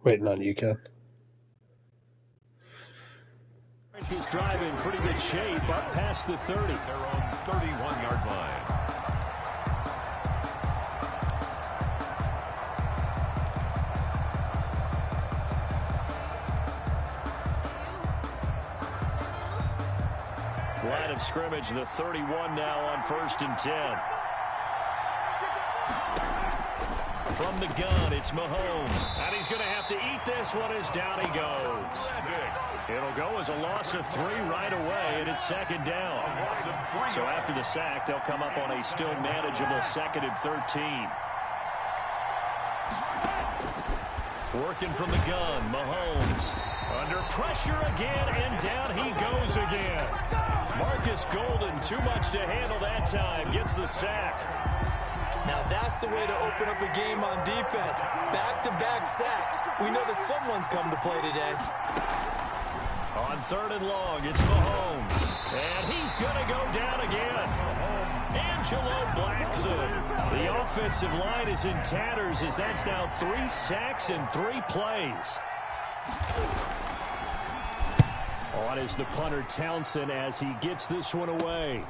Waiting on you, Ken. This drive in pretty good shape, up past the 30. They're on 31-yard line. Line of scrimmage, the 31 now on 1st and 10. From the gun, it's Mahomes. And he's going to have to eat this one as down he goes. It'll go as a loss of 3 right away, and it's 2nd down. So after the sack, they'll come up on a still manageable 2nd and 13. Working from the gun, Mahomes. Under pressure again, and down he goes again. Marcus Golden, too much to handle that time, gets the sack. Now that's the way to open up a game on defense. Back-to-back sacks. We know that someone's come to play today. On 3rd and long, it's Mahomes. And he's going to go down again. Angelo Blackson. The offensive line is in tatters as that's now 3 sacks in 3 plays. On is the punter Townsend as he gets this one away.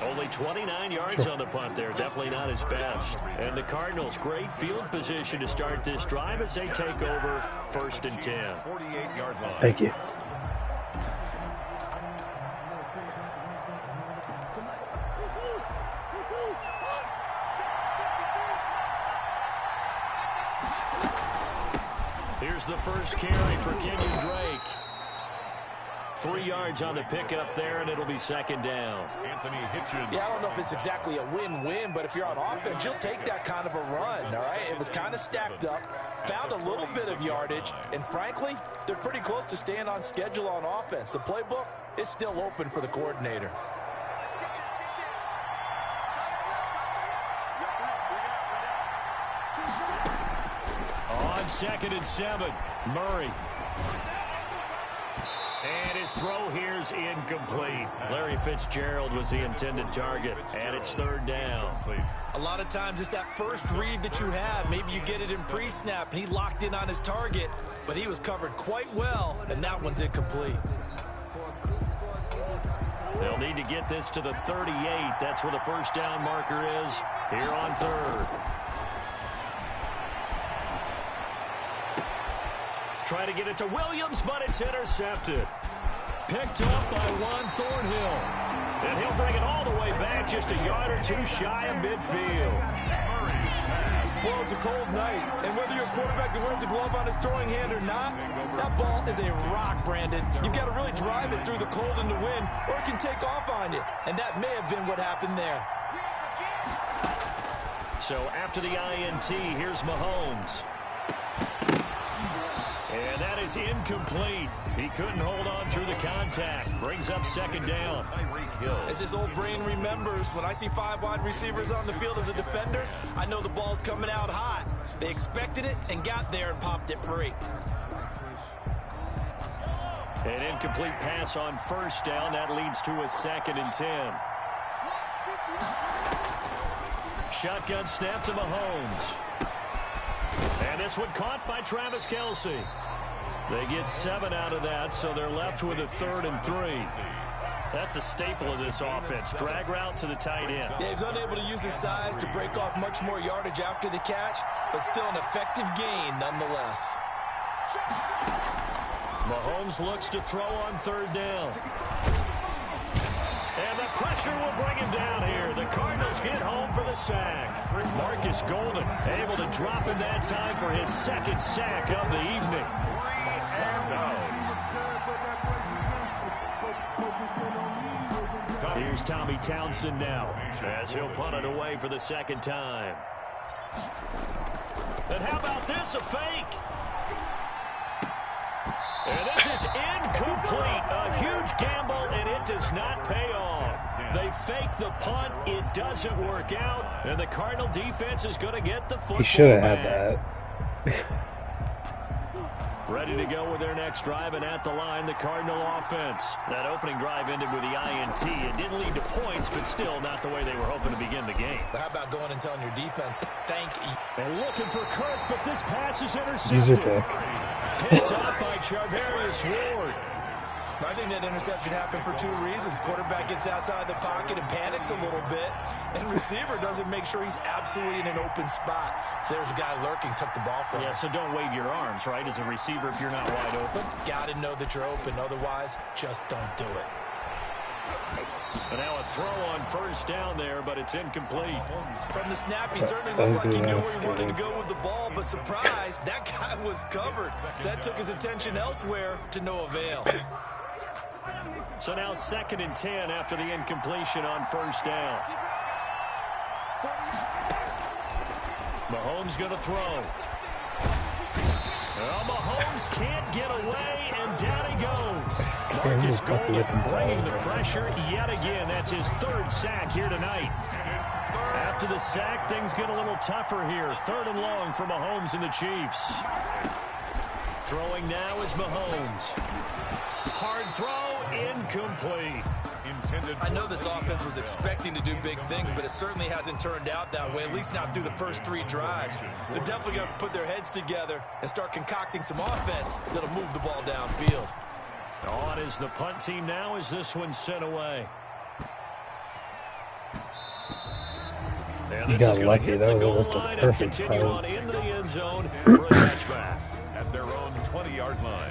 Only 29 yards on the punt there. Definitely not his best. And the Cardinals, great field position to start this drive as they take over 1st and 10. 48-yard line. Thank you. Here's the first carry for Kenyon Drake. 3 yards on the pickup there, and it'll be 2nd down. Anthony Hitchens. Yeah, I don't know if it's exactly a win-win, but if you're on offense, you'll take that kind of a run, all right? It was kind of stacked up, found a little bit of yardage, and frankly, they're pretty close to staying on schedule on offense. The playbook is still open for the coordinator. On 2nd and 7, Murray. And his throw here's incomplete. Larry Fitzgerald was the intended target, and it's 3rd down. A lot of times it's that first read that you have. Maybe you get it in pre-snap, and he locked in on his target, but he was covered quite well, and that one's incomplete. They'll need to get this to the 38. That's where the 1st down marker is here on 3rd. Try to get it to Williams, but it's intercepted. Picked up by Juan Thornhill. And he'll bring it all the way back just a yard or 2 shy of midfield. Well, it's a cold night, and whether you're a quarterback that wears a glove on his throwing hand or not, that ball is a rock, Brandon. You've got to really drive it through the cold and the wind, or it can take off on you. And that may have been what happened there. So after the INT, here's Mahomes. And that is incomplete. He couldn't hold on through the contact. Brings up 2nd down. As his old brain remembers, when I see 5 wide receivers on the field as a defender, I know the ball's coming out hot. They expected it and got there and popped it free. An incomplete pass on 1st down. That leads to a 2nd and 10. Shotgun snap to Mahomes. And this one caught by Travis Kelce. They get 7 out of that, so they're left with a 3rd and 3. That's a staple of this offense. Drag route to the tight end. Yeah, he's unable to use his size to break off much more yardage after the catch, but still an effective gain nonetheless. Mahomes looks to throw on 3rd down. And the pressure will bring him down here. The Cardinals get home for the sack. Marcus Golden able to drop him that time for his 2nd sack of the evening. Here's Tommy Townsend now as he'll punt it away for the 2nd time. And how about this, a fake? And this is incomplete. A huge gamble, and it does not pay off. They fake the punt. It doesn't work out, and the Cardinal defense is going to get the football He should have back. had that. Ready to go with their next drive, and at the line, the Cardinal offense. That opening drive ended with the INT. It didn't lead to points, but still not the way they were hoping to begin the game. But how about going and telling your defense, thank you? And looking for Kirk, but this pass is intercepted. Picked up by Charvarius Ward. I think that interception happened for two reasons. Quarterback gets outside the pocket and panics a little bit, and receiver doesn't make sure he's absolutely in an open spot. So there's a guy lurking, took the ball from him. Yeah, so don't wave your arms, right, as a receiver if you're not wide open. Got to know that you're open. Otherwise, just don't do it. And now a throw on first down there, but it's incomplete. From the snap, he certainly looked like he knew where he wanted to go with the ball, but surprise, that guy was covered. So that took his attention elsewhere to no avail. So now 2nd and 10 after the incompletion on first down. Mahomes going to throw. Well, Mahomes can't get away, and down he goes. Marcus Golden bringing the pressure yet again. That's his 3rd sack here tonight. After the sack, things get a little tougher here. 3rd and long for Mahomes and the Chiefs. Throwing now is Mahomes. Hard throw, incomplete. I know this offense was expecting to do big things, but it certainly hasn't turned out that way, at least not through the first 3 drives. They're definitely going to have to put their heads together and start concocting some offense that'll move the ball downfield. On is the punt team now as this one's sent away. And You this got is going lucky, to hit though. the That goal was the line and perfect continue play. on into the end zone for a touchback. At their own 20-yard line.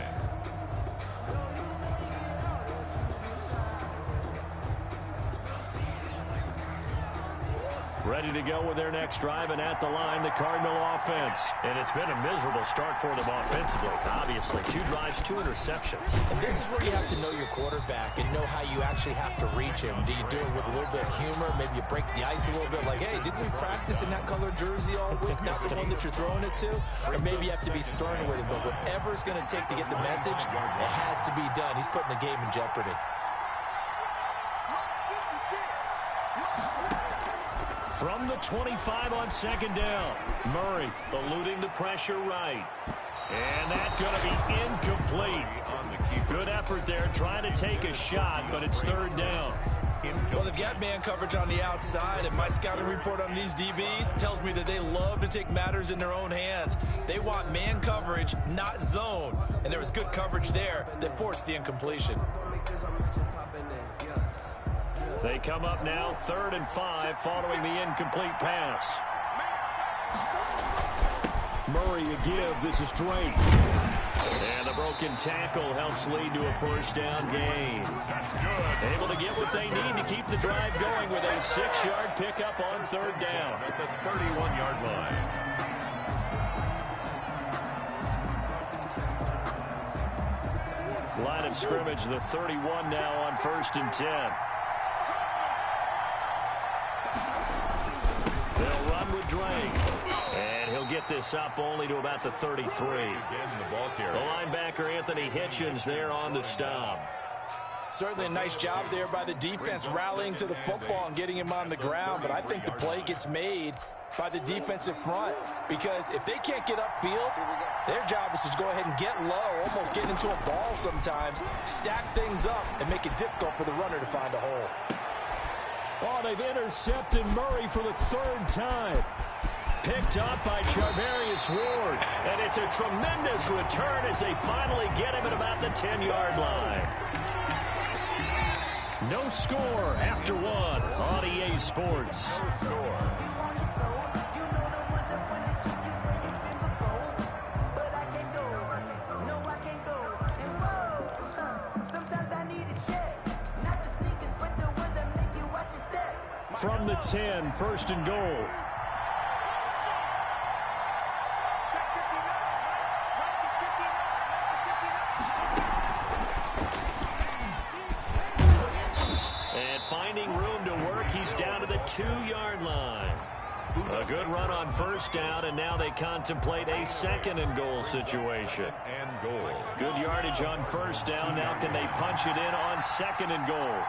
Ready to go with their next drive, and at the line, the Cardinal offense. And it's been a miserable start for them offensively. Obviously, 2 drives, 2 interceptions. And this is where you have to know your quarterback and know how you actually have to reach him. Do you do it with a little bit of humor? Maybe you break the ice a little bit like, hey, didn't we practice in that color jersey all week, not the one that you're throwing it to? Or maybe you have to be stern with him. But whatever it's going to take to get the message, it has to be done. He's putting the game in jeopardy. From the 25 on 2nd down, Murray eluding the pressure right. And that's going to be incomplete. Good effort there, trying to take a shot, but it's 3rd down. Well, they've got man coverage on the outside, and my scouting report on these DBs tells me that they love to take matters in their own hands. They want man coverage, not zone. And there was good coverage there that forced the incompletion. They come up now 3rd and 5 following the incomplete pass. Murray a give. This is Drake. And the broken tackle helps lead to a first down gain. Able to get what they need to keep the drive going with a 6-yard pickup on 3rd down. At the 31-yard line. Line of scrimmage, the 31 now on 1st and 10. They'll run with Drake. And he'll get this up only to about the 33. The linebacker, Anthony Hitchens, there on the stop. Certainly a nice job there by the defense rallying to the football and getting him on the ground, but I think the play gets made by the defensive front because if they can't get upfield, their job is to go ahead and get low, almost get into a ball sometimes, stack things up, and make it difficult for the runner to find a hole. Oh, they've intercepted Murray for the 3rd time. Picked up by Charvarius Ward. And it's a tremendous return as they finally get him at about the 10-yard line. No score after 1 on EA Sports. No score. From the 10, 1st and goal. And finding room to work, he's down to the 2-yard line. A good run on 1st down, and now they contemplate a 2nd and goal situation. And goal. Good yardage on 1st down. Now can they punch it in on 2nd and goal?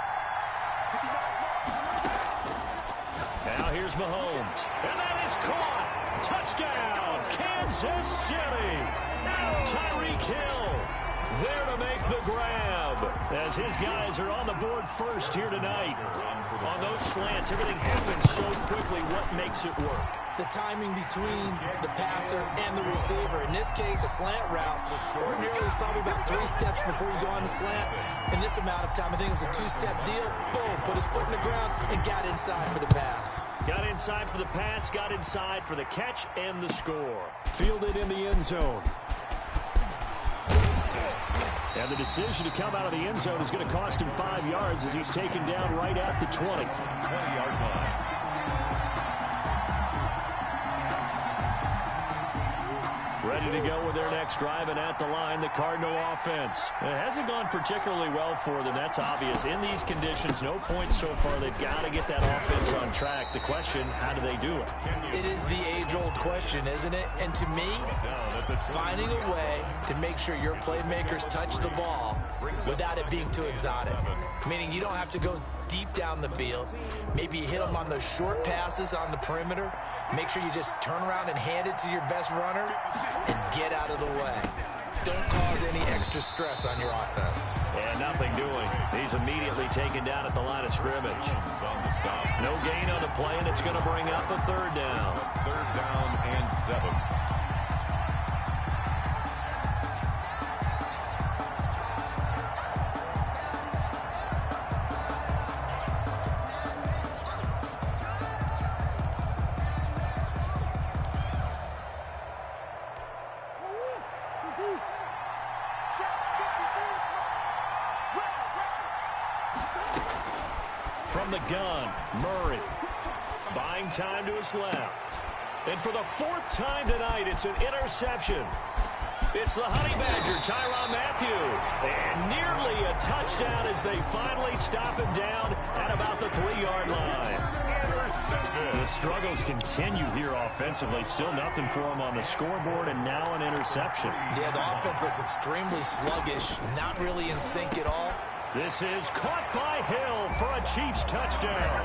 Now here's Mahomes. And that is caught. Touchdown, Kansas Kansas City. Tyreek Hill there to make the grab as his guys are on the board first here tonight. On those slants, everything happens so quickly. What makes it work? The timing between the passer and the receiver. In this case, a slant route. Ordinarily, it's probably about 3 steps before you go on the slant. In this amount of time, I think it was a 2-step deal. Boom, put his foot in the ground and got inside for the pass. Got inside for the pass, got inside for the catch and the score. Fielded in the end zone. And the decision to come out of the end zone is going to cost him 5 yards as he's taken down right at the 20. 20-yard line. Ready to go with their next drive, and at the line, the Cardinal offense. It hasn't gone particularly well for them. That's obvious. In these conditions, no points so far. They've got to get that offense on track. The question, how do they do it? It is the age-old question, isn't it? And to me, finding a way to make sure your playmakers touch the ball without it being too exotic. Meaning you don't have to go deep down the field. Maybe you hit them on those short passes on the perimeter. Make sure you just turn around and hand it to your best runner and get out of the way. Don't cause any extra stress on your offense. And nothing doing. He's immediately taken down at the line of scrimmage. No gain on the play, and it's going to bring up a 3rd down. 3rd down and 7. From the gun, Murray. Buying time to his left. And for the 4th time tonight, it's an interception. It's the Honey Badger, Tyrann Mathieu. And nearly a touchdown as they finally stop him down at about the 3-yard line. The struggles continue here offensively. Still nothing for him on the scoreboard, and now an interception. Yeah, the offense looks extremely sluggish, not really in sync at all. This is caught by Hill for a Chiefs touchdown.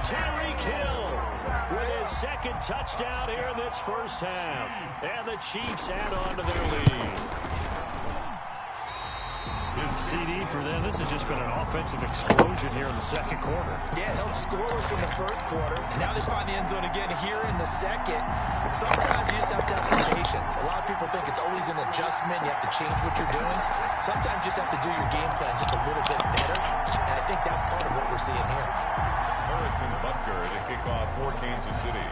Tyreek Hill with his 2nd touchdown here in this first half. And the Chiefs add on to their lead. CD for them. This has just been an offensive explosion here in the 2nd quarter. Yeah, held scoreless in the 1st quarter. Now they find the end zone again here in the 2nd. Sometimes you just have to have some patience. A lot of people think it's always an adjustment. You have to change what you're doing. Sometimes you just have to do your game plan just a little bit better. And I think that's part of what we're seeing here. Harrison Butker to kick off for Kansas City.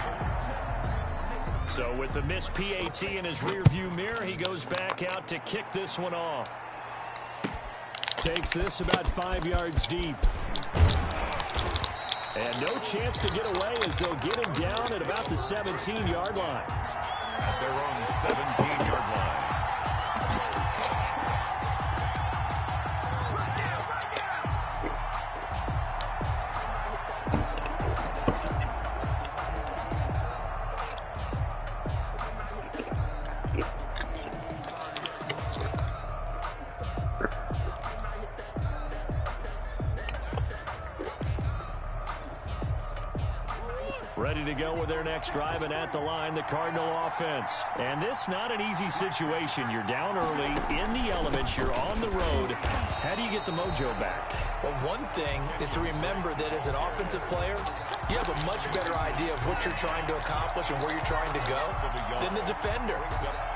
So with the missed PAT in his rearview mirror, he goes back out to kick this one off. Takes this about 5 yards deep. And no chance to get away as they'll get him down at about the 17-yard line. At their own 17-yard line. Ready to go with their next drive, and at the line, the Cardinal offense. And this not an easy situation. You're down early, in the elements, you're on the road. How do you get the mojo back? Well, one thing is to remember that as an offensive player, you have a much better idea of what you're trying to accomplish and where you're trying to go than the defender.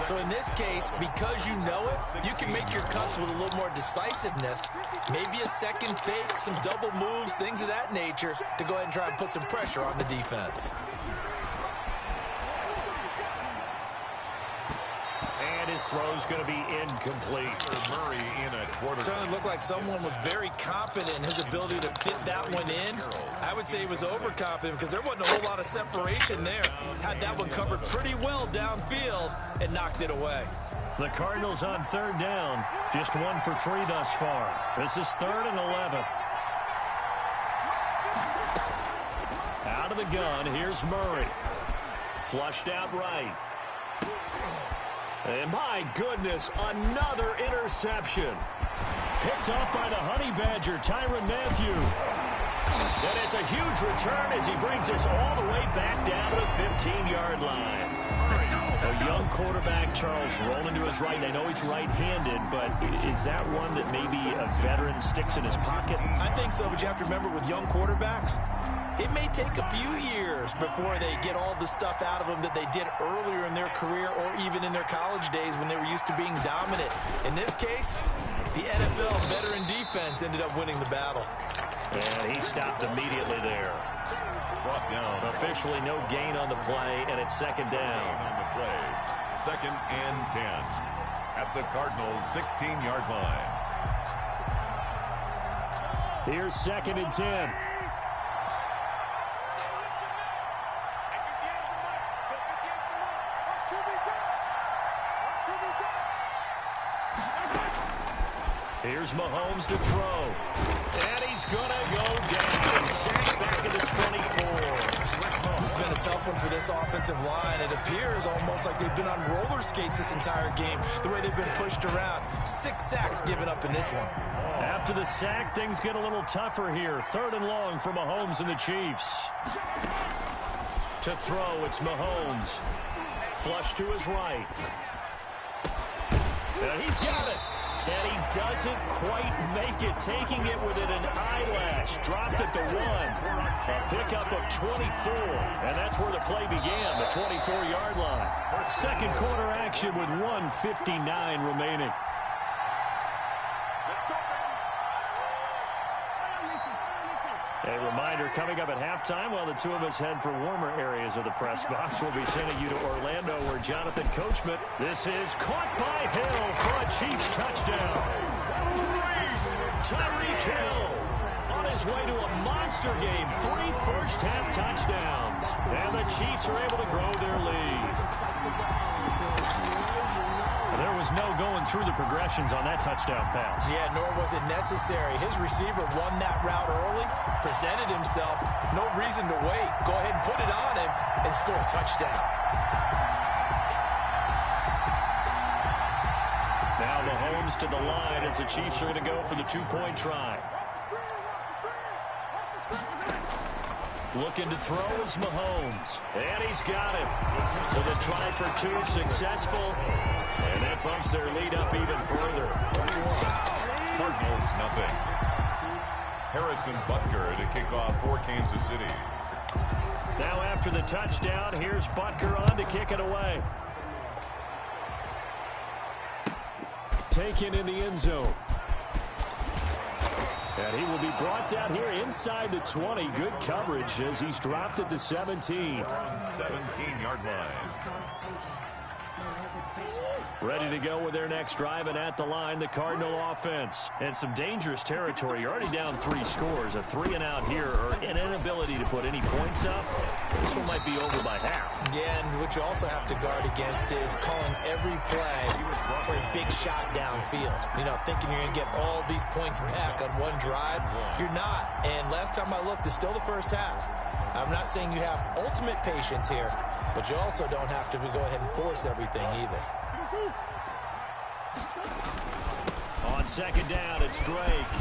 So in this case, because you know it, you can make your cuts with a little more decisiveness, maybe a second fake, some double moves, things of that nature, to go ahead and try and put some pressure on the defense. And his throw's going to be incomplete. Murray in at quarterback. Certainly looked like someone was very confident in his ability to fit that one in. I would say he was overconfident because there wasn't a whole lot of separation there. Had that one covered pretty well downfield and knocked it away. The Cardinals on 3rd down. Just 1 for 3 thus far. This is 3rd and 11. Out of the gun, here's Murray. Flushed out right. And my goodness, another interception. Picked off by the Honey Badger, Tyrann Mathieu. And it's a huge return as he brings us all the way back down to the 15-yard line. Young quarterback Charles rolling to his right. I know he's right-handed, but is that one that maybe a veteran sticks in his pocket? I think so, but you have to remember with young quarterbacks, it may take a few years before they get all the stuff out of them that they did earlier in their career or even in their college days when they were used to being dominant. In this case, the NFL veteran defense ended up winning the battle. And he stopped immediately there. Brought down. Officially no gain on the play, and it's second down. On the play, 2nd and 10 at the Cardinals' 16-yard line. Here's 2nd and 10. Here's Mahomes to throw. And he's going to go down. Sacked back at the 24. This has been a tough one for this offensive line. It appears almost like they've been on roller skates this entire game, the way they've been pushed around. 6 sacks given up in this one. After the sack, things get a little tougher here. 3rd and long for Mahomes and the Chiefs. To throw, it's Mahomes. Flush to his right. And he's got it. And he doesn't quite make it, taking it within an eyelash. Dropped at the 1. A pickup of 24. And that's where the play began, the 24-yard line. Second quarter action with 1:59 remaining. A reminder, coming up at halftime, while the two of us head for warmer areas of the press box, we'll be sending you to Orlando, where Jonathan Coachman, this is caught by Hill for a Chiefs touchdown. Tyreek Hill on his way to a monster game, 3 first-half touchdowns. And the Chiefs are able to grow their lead. There was no going through the progressions on that touchdown pass. Yeah, nor was it necessary. His receiver won that route early, presented himself, no reason to wait. Go ahead and put it on him and score a touchdown. Now Mahomes to the line as the Chiefs are going to go for the 2-point try. Looking to throw is Mahomes. And he's got it. So the try for 2 successful. And that bumps their lead up even further. Cardinals, nothing. Harrison Butker to kick off for Kansas City. Now after the touchdown, here's Butker on to kick it away. Taken in the end zone. And he will be brought down here inside the 20. Good coverage as he's dropped at the 17. 17-yard line. Ready to go with their next drive, and at the line, the Cardinal offense. And some dangerous territory. You're already down 3 scores. A 3-and-out here, or an inability to put any points up. This one might be over by half. Yeah, and what you also have to guard against is calling every play for a big shot downfield. You know, thinking you're going to get all these points back on one drive. You're not. And last time I looked, it's still the first half. I'm not saying you have ultimate patience here, but you also don't have to go ahead and force everything either. On second down, it's Drake.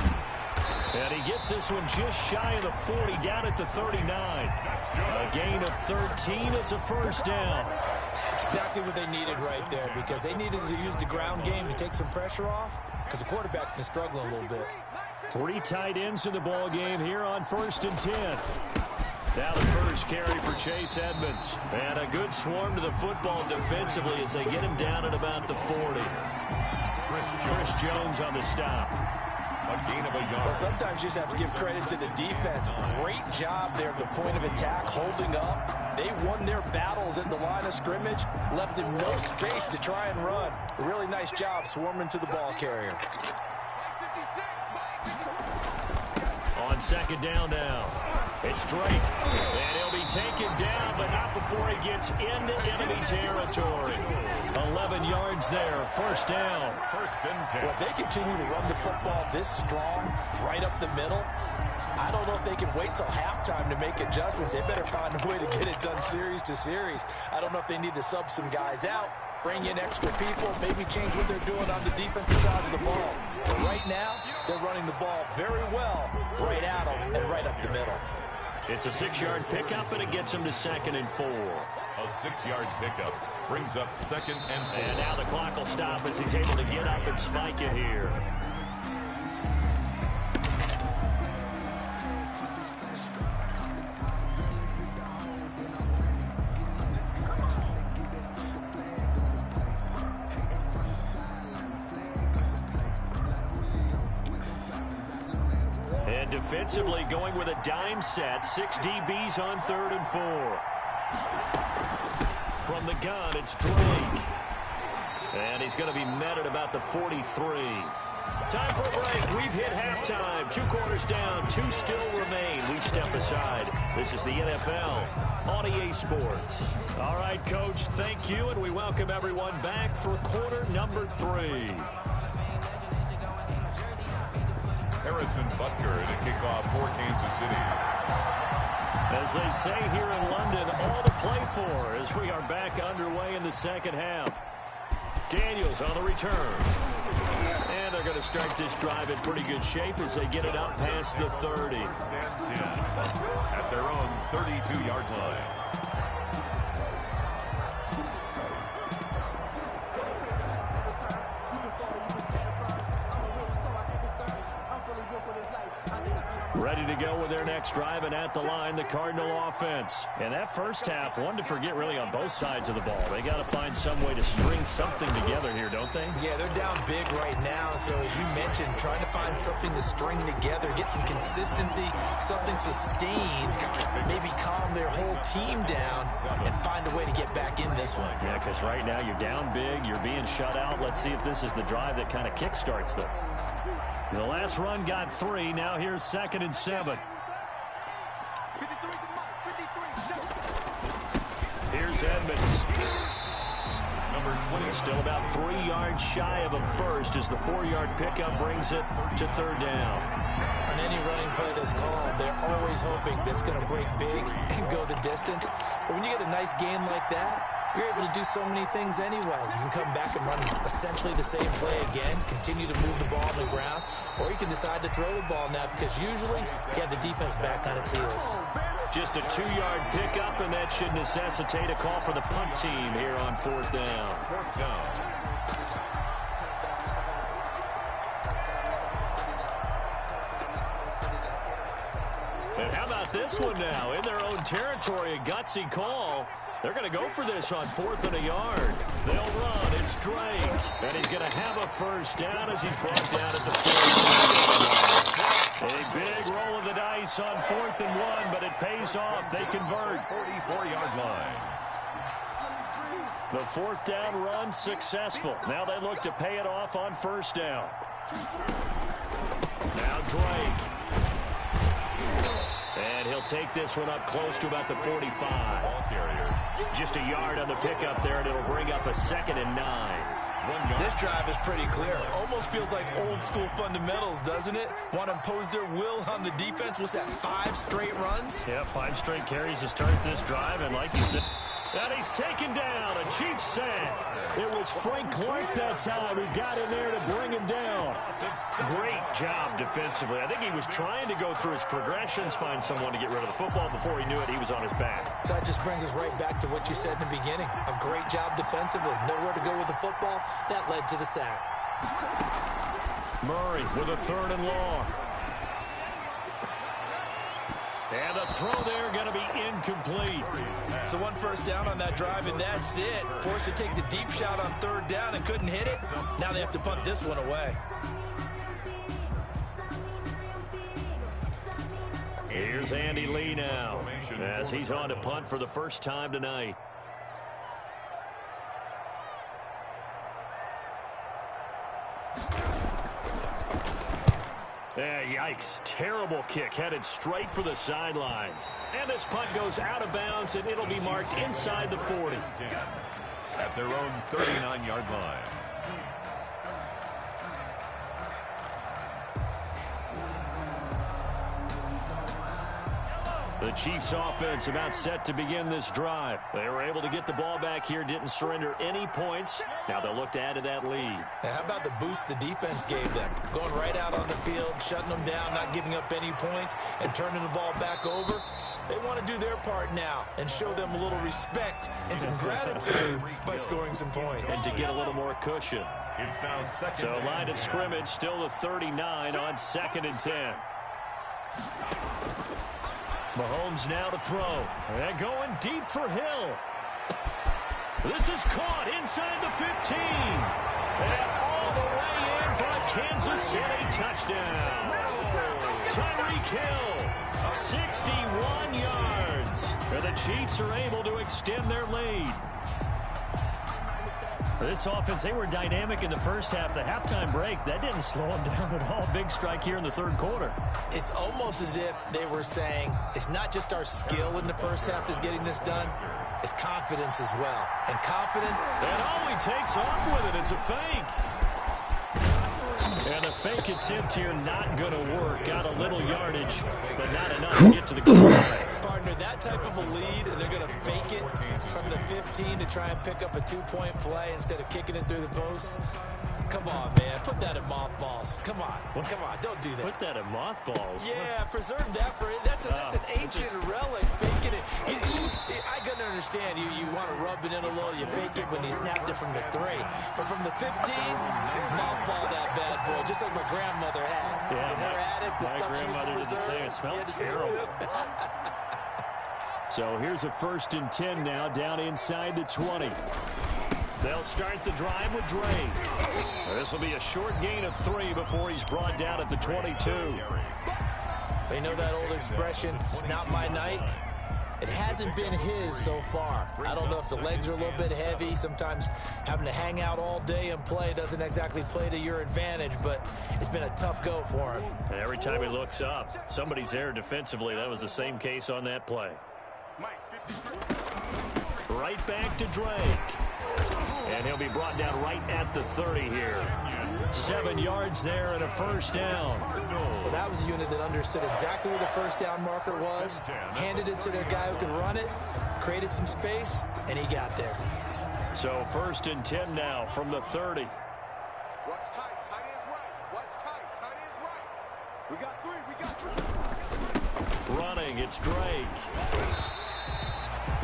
And he gets this one just shy of the 40, down at the 39. A gain of 13, it's a first down. Exactly what they needed right there, because they needed to use the ground game to take some pressure off, because the quarterback's been struggling a little bit. 3 tight ends in the ball game here on 1st and 10. Now the first carry for Chase Edmonds. And a good swarm to the football defensively as they get him down at about the 40. Chris Jones on the stop. A gain of a yard. Well, sometimes you just have to give credit to the defense. Great job there at the point of attack, holding up. They won their battles at the line of scrimmage, left him no space to try and run. A really nice job swarming to the ball carrier. On second down now, it's Drake. And he'll be taken down, but not before he gets into enemy territory. 11 yards there, first down. First and 10. Well, if they continue to run the football this strong, right up the middle, I don't know if they can wait till halftime to make adjustments. They better find a way to get it done series to series. I don't know if they need to sub some guys out, bring in extra people, maybe change what they're doing on the defensive side of the ball. But right now, they're running the ball very well right at them and right up the middle. It's a 6-yard pickup, and it gets him to 2nd and 4. A 6-yard pickup brings up 2nd and 4. And now the clock will stop as he's able to get up and spike it here. And defensively going with a dime set. 6 DBs on 3rd and 4. From the gun, it's Drake. And he's going to be met at about the 43. Time for a break. We've hit halftime. 2 quarters down. 2 still remain. We step aside. This is the NFL on EA Sports. All right, Coach, thank you. And we welcome everyone back for quarter number 3. Harrison Butker to kick off for Kansas City. As they say here in London, all to play for as we are back underway in the second half. Daniels on the return. And they're going to start this drive in pretty good shape as they get it up past the 30. At their own 32-yard line. Ready to go with their next drive, and at the line, the Cardinal offense. And that first half, one to forget really on both sides of the ball. They got to find some way to string something together here, don't they? Yeah, they're down big right now. So as you mentioned, trying to find something to string together, get some consistency, something sustained, maybe calm their whole team down and find a way to get back in this one. Yeah, because right now you're down big, you're being shut out. Let's see if this is the drive that kind of kickstarts them. The last run got 3. Now here's 2nd and 7. Here's Edmonds. Number 20. Still about 3 yards shy of a first as the 4-yard pickup brings it to 3rd down. On any running play that's called, they're always hoping that it's going to break big and go the distance. But when you get a nice gain like that, you're able to do so many things anyway. You can come back and run essentially the same play again, continue to move the ball on the ground, or you can decide to throw the ball now because usually you have the defense back on its heels. Just a 2-yard pickup, and that should necessitate a call for the punt team here on 4th down. 4th down. And how about this one now? In their own territory, a gutsy call. They're going to go for this on 4th and a yard. They'll run. It's Drake. And he's going to have a first down as he's brought down at the 40. A big roll of the dice on 4th and 1, but it pays off. They convert. 44-yard line. The 4th down run successful. Now they look to pay it off on 1st down. Now Drake. And he'll take this one up close to about the 45. Ball carrier. Just a yard on the pickup there, and it'll bring up a 2nd and 9. 1 yard. This drive is pretty clear. Almost feels like old school fundamentals, doesn't it? Want to impose their will on the defense. What's that, 5 straight runs? Yeah, 5 straight carries to start this drive, and like you said, and he's taken down. A Chiefs sack. It was Frank Clark that time who got in there to bring him down. Great job defensively. I think he was trying to go through his progressions, find someone to get rid of the football. Before he knew it, he was on his back. So that just brings us right back to what you said in the beginning. A great job defensively. Nowhere to go with the football. That led to the sack. Murray with a 3rd and long. And the throw there going to be incomplete. So 1 first down on that drive, and that's it. Forced to take the deep shot on 3rd down and couldn't hit it. Now they have to punt this one away. Here's Andy Lee now as he's on to punt for the first time tonight. Yikes. Terrible kick headed straight for the sidelines. And this punt goes out of bounds, and it'll be marked inside the 40. At their own 39-yard line. The Chiefs offense about set to begin this drive. They were able to get the ball back here, didn't surrender any points. Now they'll look to add to that lead. Now, how about the boost the defense gave them? Going right out on the field, shutting them down, not giving up any points, and turning the ball back over. They want to do their part now and show them a little respect and some gratitude by scoring some points. And to get a little more cushion. It's now second. So line of scrimmage still the 39 on 2nd and 10. Mahomes now to throw. And going deep for Hill. This is caught inside the 15. And all the way in for a Kansas City touchdown. Tyreek Hill, 61 yards. And the Chiefs are able to extend their lead. This offense, they were dynamic in the first half. The halftime break, that didn't slow them down at all. Big strike here in the third quarter. It's almost as if they were saying, it's not just our skill in the first half that's getting this done. It's confidence as well. And confidence. And all he takes off with it, it's a fake. And the fake attempt here not going to work. Got a little yardage, but not enough to get to the goal line. Partner, that type of a lead, and they're going to fake it from the 15 to try and pick up a 2-point play instead of kicking it through the post. Come on, man. Put that in mothballs. Come on. Come on. Don't do that. Put that in mothballs? Yeah, preserve that for it. That's an ancient relic. Faking it. I can understand. You want to rub it in a little. You fake it when you snapped it from the 3. But from the 15, mothball that bad boy, just like my grandmother had. Yeah, in her attic, the stuff she used to preserve. It smelled terrible. So here's a 1st and 10 now, down inside the 20. They'll start the drive with Drake. This will be a short gain of 3 before he's brought down at the 22. They know that old expression, it's not my night. It hasn't been his so far. I don't know if the legs are a little bit heavy. Sometimes having to hang out all day and play doesn't exactly play to your advantage, but it's been a tough go for him. And every time he looks up, somebody's there defensively. That was the same case on that play. Right back to Drake. And he'll be brought down right at the 30 here. 7 yards there and a 1st down. Well, that was a unit that understood exactly where the 1st down marker was, handed it to their guy who could run it, created some space, and he got there. So 1st and 10 now from the 30. What's tight? Tight is right. What's tight? Tight is right. We got 3. Running, it's Drake.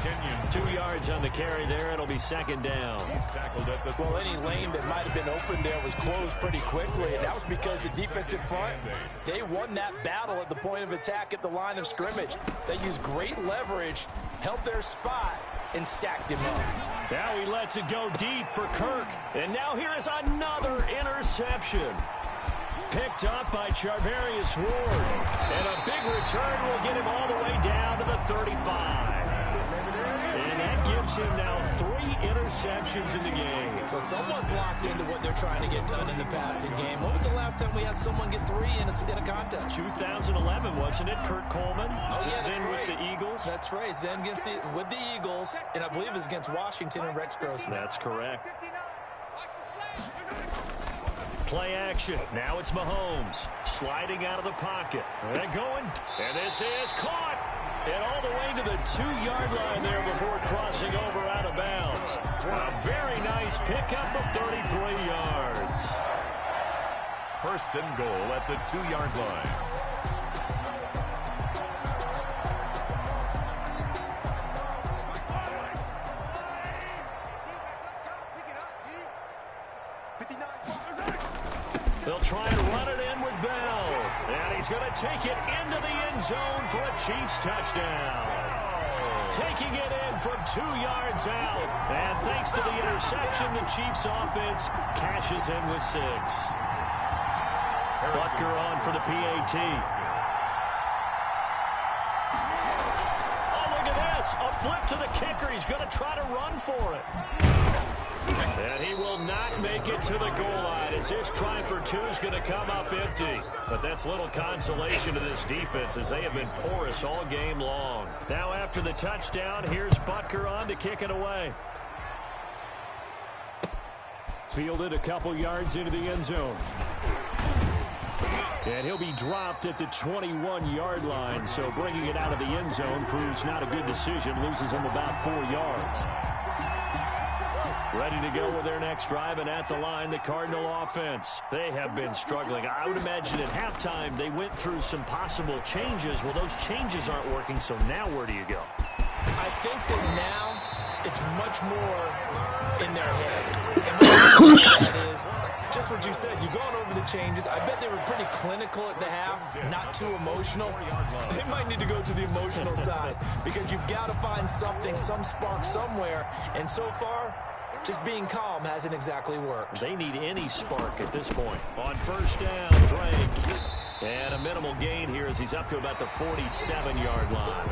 Kenyon. 2 yards on the carry there. It'll be 2nd down. He's tackled at the Well, any lane that might have been open there was closed pretty quickly, and that was because the defensive front, they won that battle at the point of attack at the line of scrimmage. They used great leverage, held their spot, and stacked him up. Now he lets it go deep for Kirk. And now here is another interception. Picked up by Charvarius Ward. And a big return will get him all the way down to the 35. And that gives him now 3 interceptions in the game. Well, someone's locked into what they're trying to get done in the passing game. When was the last time we had someone get 3 in a contest? 2011, wasn't it? Kurt Coleman. Oh, yeah, that's then right. With the Eagles. That's right. Then with the Eagles, and I believe it was against Washington and Rex Grossman. That's correct. Play action. Now it's Mahomes sliding out of the pocket. And going. And this is caught. And all the way to the 2-yard line there before crossing over out of bounds. A very nice pickup of 33 yards. 1st and goal at the 2-yard line. They'll try and run it in with Bell. And he's going to take it into the end zone for a Chiefs touchdown. Taking it in from 2 yards out. And thanks to the interception, the Chiefs offense cashes in with 6. Butker on for the PAT. Oh, look at this. A flip to the kicker. He's going to try to run for it. And he will not make it to the goal line as his try for 2 is going to come up empty. But that's little consolation to this defense as they have been porous all game long. Now after the touchdown, here's Butker on to kick it away. Fielded a couple yards into the end zone. And he'll be dropped at the 21-yard line, so bringing it out of the end zone proves not a good decision. Loses him about 4 yards. Ready to go with their next drive, and at the line, the Cardinal offense. They have been struggling. I would imagine at halftime they went through some possible changes. Well, those changes aren't working, so now where do you go? I think that now it's much more in their head. And what I mean by that is just what you said. You've gone over the changes. I bet they were pretty clinical at the half, not too emotional. They might need to go to the emotional side because you've got to find something, some spark somewhere. And so far, just being calm hasn't exactly worked. They need any spark at this point. On first down, Drake. And a minimal gain here as he's up to about the 47-yard line.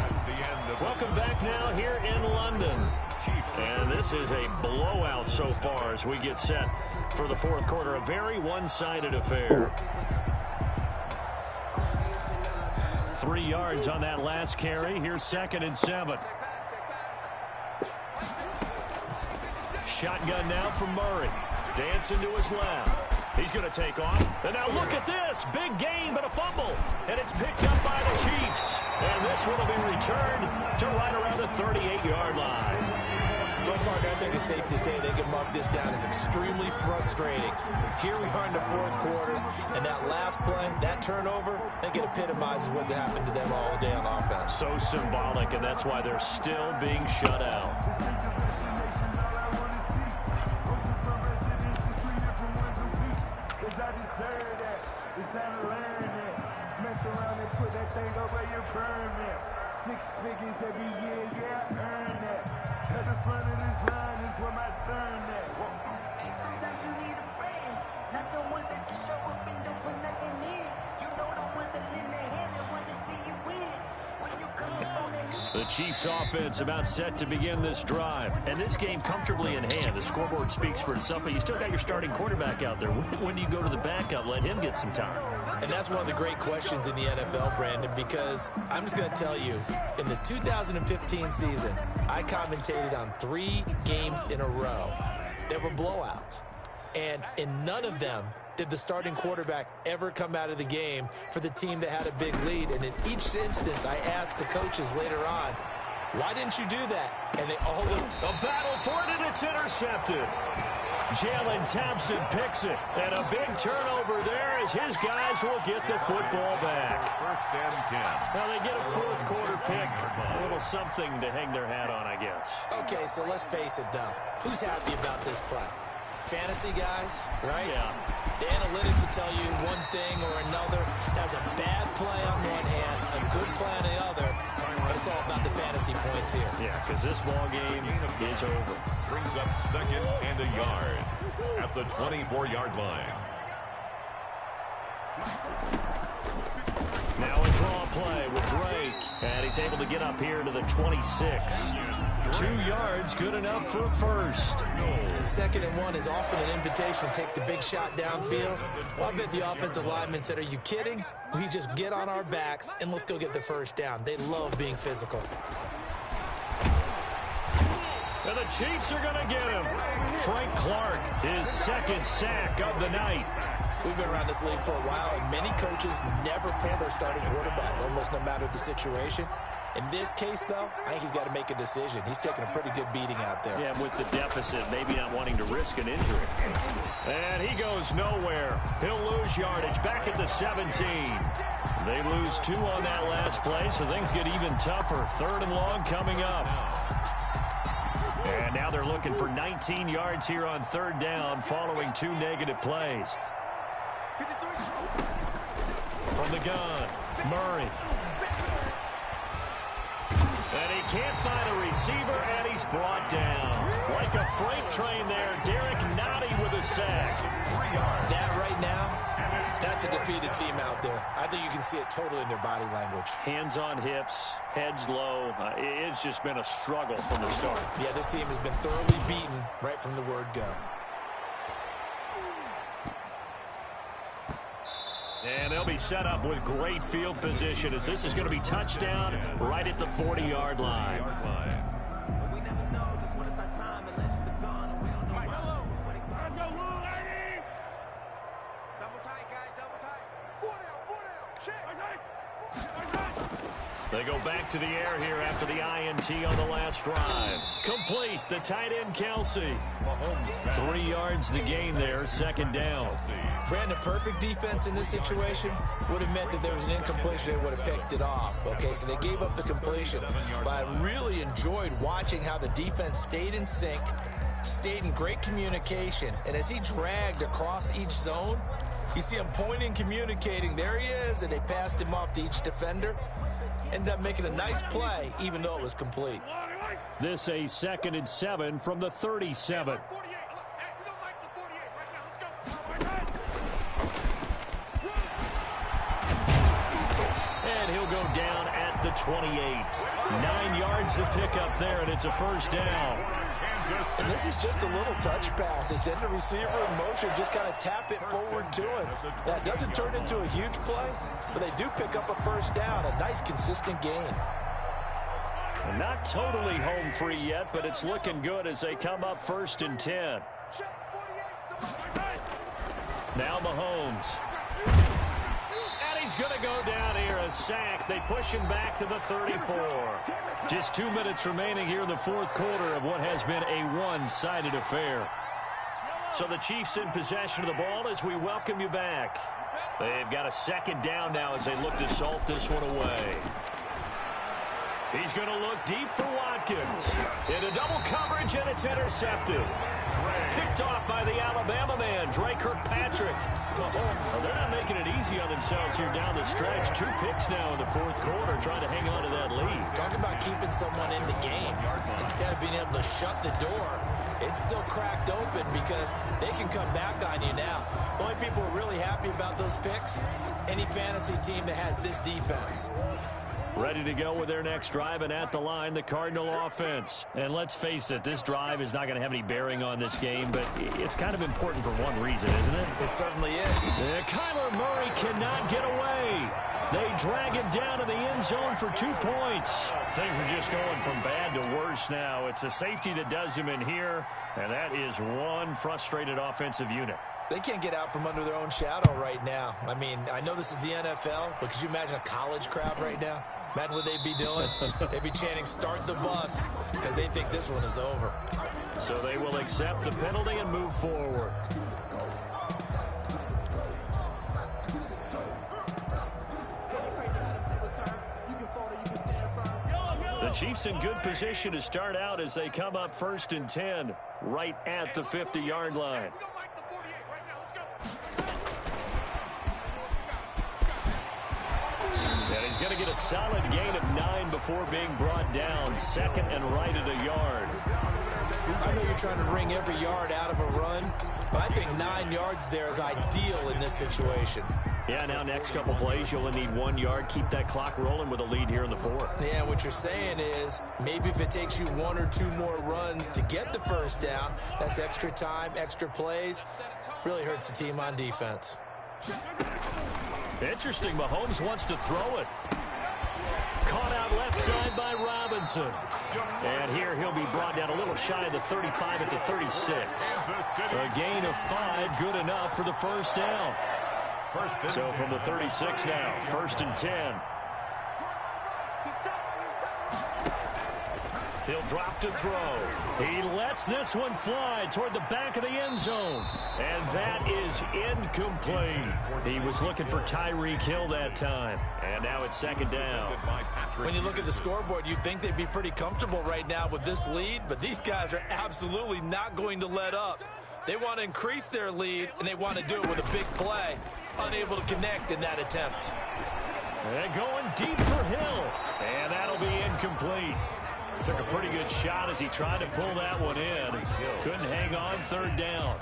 Welcome back now here in London. And this is a blowout so far as we get set for the fourth quarter. A very one-sided affair. 3 yards on that last carry. Here's 2nd and 7. Shotgun now from Murray. Dancing to his left. He's going to take off. And now look at this. Big gain, but a fumble. And it's picked up by the Chiefs. And this one will be returned to right around the 38-yard line. Well, Mark, I think it's safe to say they can mark this down as extremely frustrating. Here we are in the fourth quarter, and that last play, that turnover, I think it epitomizes what happened to them all day on offense. So symbolic, and that's why they're still being shut out. Six figures every year, yeah, earn that. At the front of this line is where my turn at. Sometimes you need a friend, not the ones that just show up and don't put nothing in. You know the ones that lend their hand and want to see you win. When you come up on that. The Chiefs offense about set to begin this drive. And this game comfortably in hand. The scoreboard speaks for itself, but you still got your starting quarterback out there. When do you go to the backup? Let him get some time. And that's one of the great questions in the NFL, Brandon, because I'm just going to tell you, in the 2015 season, I commentated on 3 games in a row that were blowouts. And in none of them did the starting quarterback ever come out of the game for the team that had a big lead. And in each instance, I asked the coaches later on, why didn't you do that? And they all... A battle for it, and it's intercepted. Jalen Thompson picks it, and a big turnover there as his guys will get the football back. First and 10. Now they get a fourth quarter pick, a little something to hang their hat on, I guess. Okay, so let's face it, though. Who's happy about this play? Fantasy guys, right? Yeah. The analytics will tell you one thing or another. That's a bad play on one hand, a good play on the other, but it's all about the fantasy points here. Yeah, because this ball game is over. Brings up 2nd and a yard at the 24-yard line. Now a draw play with Drake, and he's able to get up here to the 26. 2 yards, good enough for a first. 2nd and 1 is often an invitation to take the big shot downfield. Well, I bet the offensive lineman said, are you kidding? We just get on our backs and let's go get the first down. They love being physical. And the Chiefs are going to get him. Frank Clark, his 2nd sack of the night. We've been around this league for a while, and many coaches never pull their starting quarterback, almost no matter the situation. In this case, though, I think he's got to make a decision. He's taking a pretty good beating out there. Yeah, with the deficit, maybe not wanting to risk an injury. And he goes nowhere. He'll lose yardage back at the 17. They lose 2 on that last play, so things get even tougher. 3rd and long coming up. And now they're looking for 19 yards here on 3rd down following 2 negative plays. From the gun, Murray. And he can't find a receiver, and he's brought down. Like a freight train there, Derek Nottie with a sack. 3 yards. That right now, that's a defeated team out there. I think you can see it totally in their body language. Hands on hips, heads low. It's just been a struggle from the start. Yeah, this team has been thoroughly beaten right from the word go. And they'll be set up with great field position as this is going to be touchdown right at the 40-yard line. We never know just when it's our time and legends are gone and we don't know why. Double tight, guys, double tight. 4 down, check. They go back to the air here after the INT on the last drive. Complete, the tight end, Kelsey. 3 yards the gain there, second down. Brandon, perfect defense in this situation would have meant that there was an incompletion. They would have picked it off. Okay, so they gave up the completion. But I really enjoyed watching how the defense stayed in sync, stayed in great communication. And as he dragged across each zone, you see him pointing, communicating. There he is, and they passed him off to each defender. Ended up making a nice play, even though it was complete. This a 2nd and 7 from the 37. And he'll go down at the 28. 9 yards to pick up there, and it's a first down. And this is just a little touch pass. They send the receiver in motion, just kind of tap it forward to him. Now, it doesn't turn into a huge play, but they do pick up a first down, a nice, consistent gain. Not totally home free yet, but it's looking good as they come up 1st and 10. Now Mahomes. And he's going to go down here, a sack. They push him back to the 34. Just 2 minutes remaining here in the 4th quarter of what has been a one-sided affair. So the Chiefs in possession of the ball as we welcome you back. They've got a 2nd down now as they look to salt this one away. He's going to look deep for Watkins. Into double coverage, and it's intercepted. Picked off by the Alabama man, Dre Kirkpatrick. Well, they're not making it easy on themselves here down the stretch. 2 picks now in the 4th quarter, trying to hang on to that lead. Talk about keeping someone in the game. Instead of being able to shut the door, it's still cracked open because they can come back on you now. The only people who are really happy about those picks, any fantasy team that has this defense. Ready to go with their next drive, and at the line, the Cardinal offense. And let's face it, this drive is not going to have any bearing on this game, but it's kind of important for one reason, isn't it? It certainly is. Kyler Murray cannot get away. They drag him down to the end zone for 2 points. Things are just going from bad to worse now. It's a safety that does him in here, and that is one frustrated offensive unit. They can't get out from under their own shadow right now. I mean, I know this is the NFL, but could you imagine a college crowd right now? Imagine what they'd be doing. They'd be chanting, "Start the bus," because they think this one is over. So they will accept the penalty and move forward. The Chiefs in good position to start out as they come up 1st and 10, right at the 50-yard line. And he's going to get a solid gain of 9 before being brought down. 2nd and right at a yard. I know you're trying to wring every yard out of a run, but I think 9 yards there is ideal in this situation. Yeah, now next couple plays, you'll only need 1 yard. Keep that clock rolling with a lead here in the 4th. Yeah, what you're saying is maybe if it takes you 1 or 2 more runs to get the first down, that's extra time, extra plays. Really hurts the team on defense. Interesting, Mahomes wants to throw it. Caught out left side by Robinson. And here he'll be brought down a little shy of the 35 at the 36. A gain of 5, good enough for the first down. So from the 36 now, 1st and 10. He'll drop to throw. He lets this one fly toward the back of the end zone. And that is incomplete. He was looking for Tyreek Hill that time. And now it's 2nd down. When you look at the scoreboard, you'd think they'd be pretty comfortable right now with this lead, but these guys are absolutely not going to let up. They want to increase their lead, and they want to do it with a big play. Unable to connect in that attempt. And going deep for Hill. And that'll be incomplete. Took a pretty good shot as he tried to pull that one in. Couldn't hang on, 3rd down.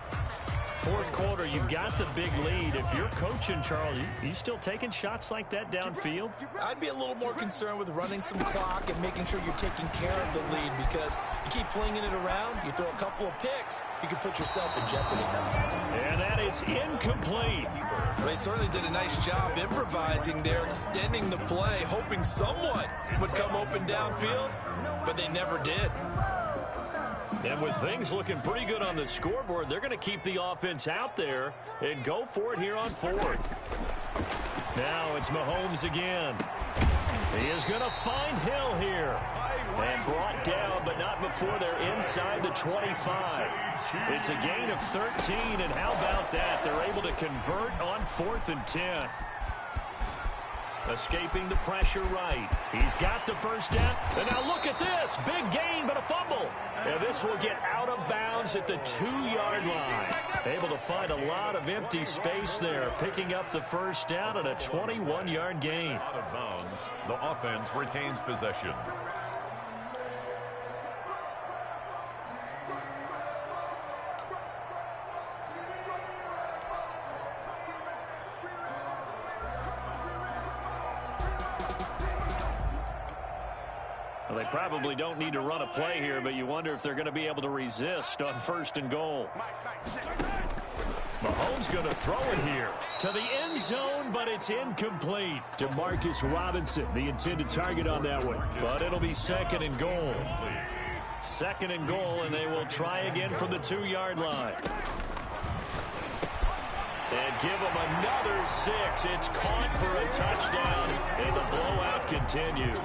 4th quarter, you've got the big lead. If you're coaching, Charles, you still taking shots like that downfield? I'd be a little more concerned with running some clock and making sure you're taking care of the lead, because you keep flinging it around, you throw a couple of picks, you can put yourself in jeopardy. And that is incomplete. They certainly did a nice job improvising there, extending the play, hoping someone would come open downfield, but they never did. And with things looking pretty good on the scoreboard, they're going to keep the offense out there and go for it here on 4th. Now it's Mahomes again. He is going to find Hill here. And brought down, but not before they're inside the 25. It's a gain of 13, and how about that? They're able to convert on 4th and 10. Escaping the pressure right. He's got the first down. And now look at this. Big gain, but a fumble. And this will get out of bounds at the 2-yard line. Able to find a lot of empty space there. Picking up the first down and a 21-yard gain. Out of bounds. The offense retains possession. Well, they probably don't need to run a play here, but you wonder if they're going to be able to resist on 1st and goal. Mahomes going to throw it here to the end zone, but it's incomplete. Demarcus Robinson, the intended target on that one. But it'll be 2nd and goal. 2nd and goal, and they will try again from the 2-yard line. And give them another 6. It's caught for a touchdown, and the blowout continues.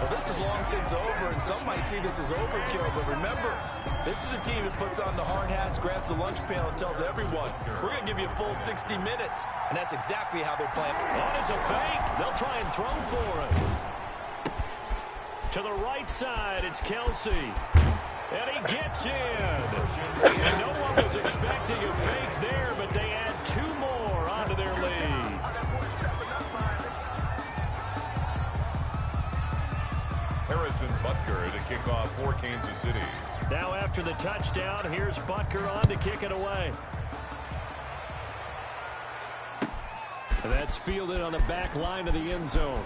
Well, this is long since over, and some might see this as overkill, but remember, this is a team that puts on the hard hats, grabs the lunch pail, and tells everyone, we're going to give you a full 60 minutes, and that's exactly how they're playing. And it's a fake. They'll try and throw for it. To the right side, it's Kelsey. And he gets in. And no one was expecting a fake there, but they add 2 more onto their lead. Harrison Butker to kick off for Kansas City. Now after the touchdown, here's Butker on to kick it away. And that's fielded on the back line of the end zone.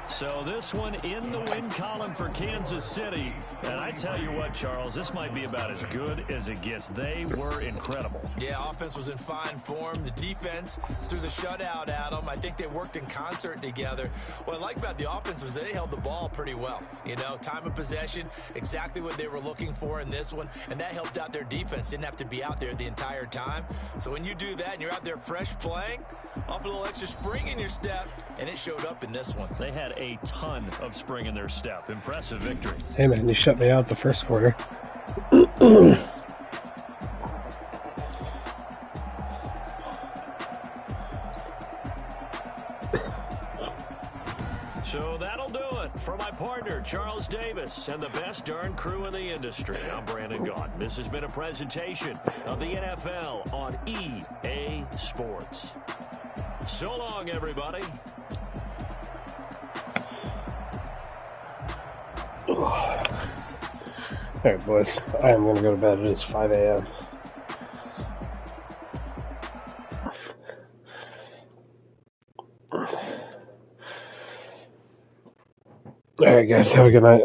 So this one in the win column for Kansas City. And I tell you what, Charles, this might be about as good as it gets. They were incredible. Yeah, offense was in fine form. The defense threw the shutout at them. I think they worked in concert together. What I like about the offense was they held the ball pretty well. You know, time of possession, exactly what they were looking for in this one. And that helped out their defense. Didn't have to be out there the entire time. So when you do that and you're out there fresh playing, off a little extra spring in your step, and it showed up in this one. They had a ton of spring in their step. Impressive victory. Hey man, you shut me out the first quarter. So that'll do it for my partner, Charles Davis, and the best darn crew in the industry. I'm Brandon Gaudin. This has been a presentation of the NFL on EA Sports. So long, everybody. All right, boys. I am going to go to bed. It is 5 a.m. All right, guys. Have a good night.